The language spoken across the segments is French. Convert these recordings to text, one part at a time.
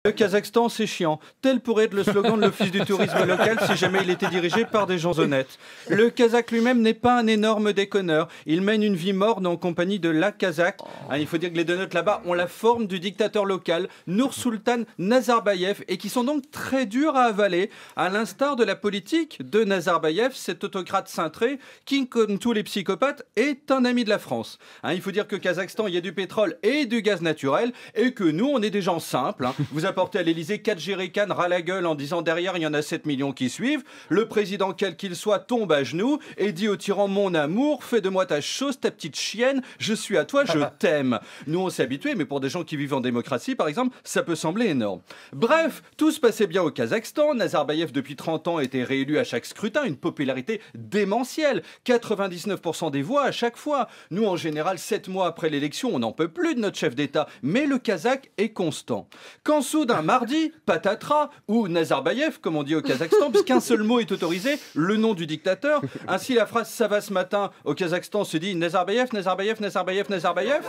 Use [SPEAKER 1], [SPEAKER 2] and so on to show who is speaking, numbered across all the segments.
[SPEAKER 1] Le Kazakhstan, c'est chiant. Tel pourrait être le slogan de l'Office du tourisme local si jamais il était dirigé par des gens honnêtes. Le Kazakh lui-même n'est pas un énorme déconneur. Il mène une vie morne en compagnie de la Kazakh. Il faut dire que les donuts là-bas ont la forme du dictateur local, Nursultan Nazarbayev, et qui sont donc très durs à avaler, à l'instar de la politique de Nazarbayev, cet autocrate cintré qui, comme tous les psychopathes, est un ami de la France. Il faut dire que Kazakhstan, il y a du pétrole et du gaz naturel, et que nous, on est des gens simples. Vous apportez à l'Elysée 4 jerrycans, ras la gueule en disant derrière il y en a 7 millions qui suivent. Le président, quel qu'il soit, tombe à genoux et dit au tyran: mon amour, fais de moi ta chose, ta petite chienne, je suis à toi, je t'aime. Nous on s'est habitués, mais pour des gens qui vivent en démocratie par exemple, ça peut sembler énorme. Bref, tout se passait bien au Kazakhstan. Nazarbayev depuis 30 ans était réélu à chaque scrutin, une popularité démentielle, 99% des voix à chaque fois. Nous en général 7 mois après l'élection, on n'en peut plus de notre chef d'État, mais le Kazakh est constant. Quand d'un mardi, patatras, ou Nazarbayev, comme on dit au Kazakhstan, puisqu'un seul mot est autorisé, le nom du dictateur. Ainsi, la phrase "ça va ce matin" au Kazakhstan se dit Nazarbayev, Nazarbayev, Nazarbayev, Nazarbayev.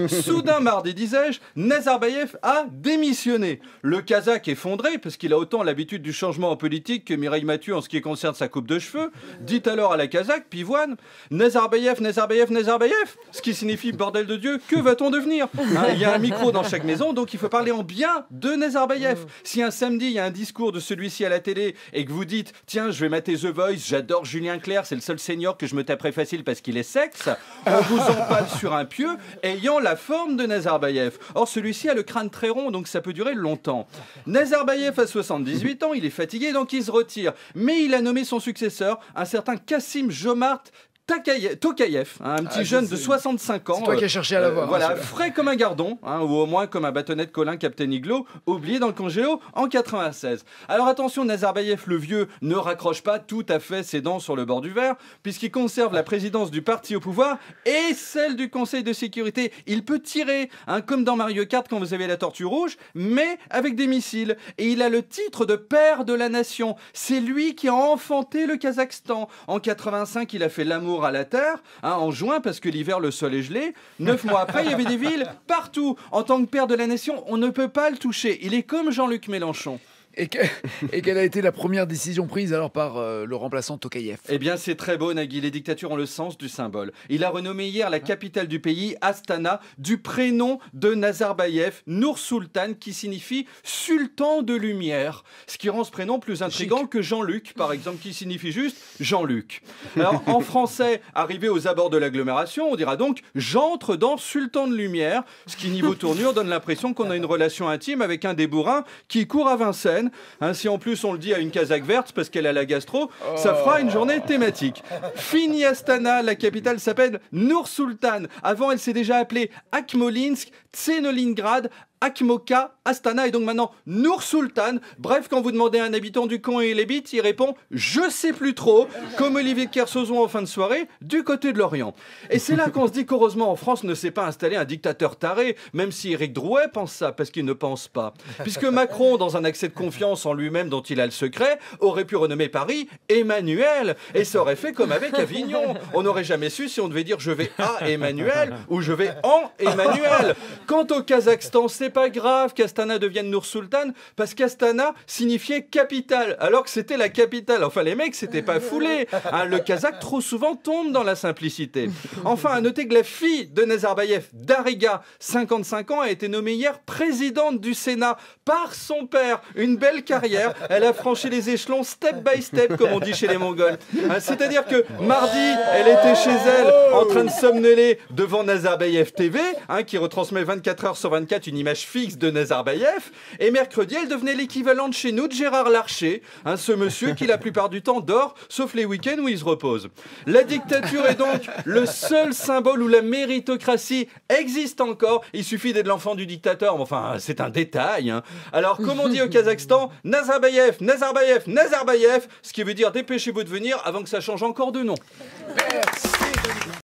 [SPEAKER 1] Soudain, mardi, disais-je, Nazarbayev a démissionné. Le Kazakh effondré, parce qu'il a autant l'habitude du changement en politique que Mireille Mathieu en ce qui concerne sa coupe de cheveux, dit alors à la Kazakh, pivoine, Nazarbayev, Nazarbayev, Nazarbayev, ce qui signifie bordel de Dieu, que va-t-on devenir? Il y a un micro dans chaque maison, donc il faut parler en bien de Nazarbayev. Si un samedi il y a un discours de celui-ci à la télé et que vous dites tiens je vais mater The Voice, j'adore Julien Clerc, c'est le seul senior que je me taperai facile parce qu'il est sexe, on vous empale sur un pieu ayant la forme de Nazarbayev. Or celui-ci a le crâne très rond donc ça peut durer longtemps. Nazarbayev a 78 ans, il est fatigué donc il se retire. Mais il a nommé son successeur, un certain Kassim Jomart Tokayev, un petit jeune de 65 ans.
[SPEAKER 2] C'est toi qui as cherché à l'avoir.
[SPEAKER 1] Voilà, frais comme un gardon, ou au moins comme un bâtonnet de Colin Captain Iglo, oublié dans le congélo en 96. Alors attention, Nazarbayev le vieux ne raccroche pas tout à fait ses dents sur le bord du verre, puisqu'il conserve la présidence du parti au pouvoir et celle du Conseil de sécurité. Il peut tirer, comme dans Mario Kart quand vous avez la tortue rouge, mais avec des missiles. Et il a le titre de père de la nation. C'est lui qui a enfanté le Kazakhstan. En 85, il a fait l'amour à la terre, en juin parce que l'hiver le sol est gelé. 9 mois après il y avait des villes partout. En tant que père de la nation on ne peut pas le toucher, il est comme Jean-Luc Mélenchon.
[SPEAKER 2] Et quelle a été la première décision prise alors par le remplaçant Tokayev?
[SPEAKER 1] Eh bien c'est très beau Nagui, les dictatures ont le sens du symbole. Il a renommé hier la capitale du pays, Astana, du prénom de Nazarbayev, Nursultan, qui signifie sultan de lumière. Ce qui rend ce prénom plus intriguant que Jean-Luc, par exemple, qui signifie juste Jean-Luc. Alors en français, arrivé aux abords de l'agglomération, on dira donc j'entre dans sultan de lumière, ce qui niveau tournure donne l'impression qu'on a une relation intime avec un des bourrins qui court à Vincennes. Si en plus on le dit à une Kazakh verte parce qu'elle a la gastro, ça fera une journée thématique. Fini Astana, la capitale s'appelle Nursultan. Avant elle s'est déjà appelée Akmolinsk, Tsenolingrad, Akhmoka, Astana et donc maintenant Nursultan. Bref, quand vous demandez à un habitant du coin et il habite, il répond je sais plus trop, comme Olivier de Kersauzon en fin de soirée du côté de l'Orient. Et c'est là qu'on se dit qu'heureusement en France ne s'est pas installé un dictateur taré, même si Éric Drouet pense ça parce qu'il ne pense pas. Puisque Macron, dans un accès de confiance en lui-même dont il a le secret, aurait pu renommer Paris Emmanuel et ça aurait fait comme avec Avignon. On n'aurait jamais su si on devait dire je vais à Emmanuel ou je vais en Emmanuel. Quant au Kazakhstan, c'est pas grave qu'Astana devienne Nursultan parce qu'Astana signifiait capitale alors que c'était la capitale. Enfin les mecs c'était pas foulé. Le Kazakh trop souvent tombe dans la simplicité. Enfin à noter que la fille de Nazarbayev, Dariga, 55 ans, a été nommée hier présidente du Sénat par son père. Une belle carrière. Elle a franchi les échelons step by step comme on dit chez les Mongols. C'est-à-dire que mardi elle était chez elle en train de somnoler devant Nazarbayev TV qui retransmet 24 heures sur 24 une image fixe de Nazarbayev, et mercredi elle devenait l'équivalent de chez nous de Gérard Larcher, ce monsieur qui la plupart du temps dort sauf les week-ends où il se repose. La dictature est donc le seul symbole où la méritocratie existe encore. Il suffit d'être l'enfant du dictateur, mais enfin c'est un détail. Alors comme on dit au Kazakhstan, Nazarbayev, Nazarbayev, Nazarbayev, ce qui veut dire dépêchez-vous de venir avant que ça change encore de nom.
[SPEAKER 2] Merci.